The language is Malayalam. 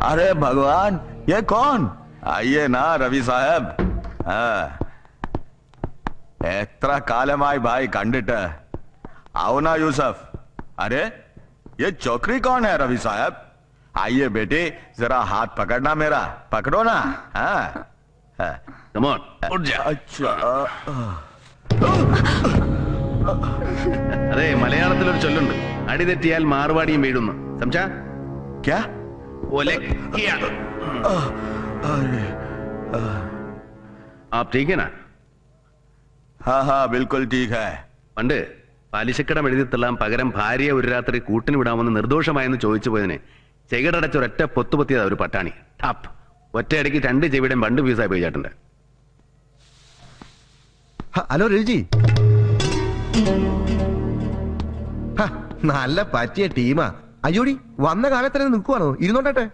अरे भगवान, ये कौन? आइए ना रवि साहब. എത്ര കാലമായി भाई കണ്ടിട്ട്. आओ ना यूसुफ. अरे ये चौकरी कौन है रवि साहब? आइए बेटे, जरा हाथ पकड़ना मेरा. पकड़ो ना. Come on, उठ जा. अच्छा. അതെ, മലയാളത്തിലൊരു ചൊല്ലുണ്ട്, അടി തെറ്റിയാൽ മാറുവാടിയും വീഴുന്നു. സംസാ? क्या? आप ठीक है ना? हाँ हाँ बिल्कुल ठीक है. പണ്ട് പലിശക്കടം എഴുതിത്തെല്ലാം പകരം ഭാര്യയെ ഒരു രാത്രി കൂട്ടിന് വിടാമെന്ന് നിർദോഷമായെന്ന് ചോദിച്ചു പോയതിനെ ചെകിടടച്ചൊരൊറ്റ പൊത്തുപൊത്തിയതാ ഒരു പട്ടാണി. ടപ്പ് ഒറ്റയടിക്ക് 2 ചെവിയുടെയും 2 പീസായി പോയി ചേട്ടൻ്റെ. ഹലോ രവിജി, നല്ല പറ്റിയ ടീമാ. അയ്യോടി, വന്ന കാലത്തന്നെ നിൽക്കുവാണോ? ഇരുന്നോട്ടെ.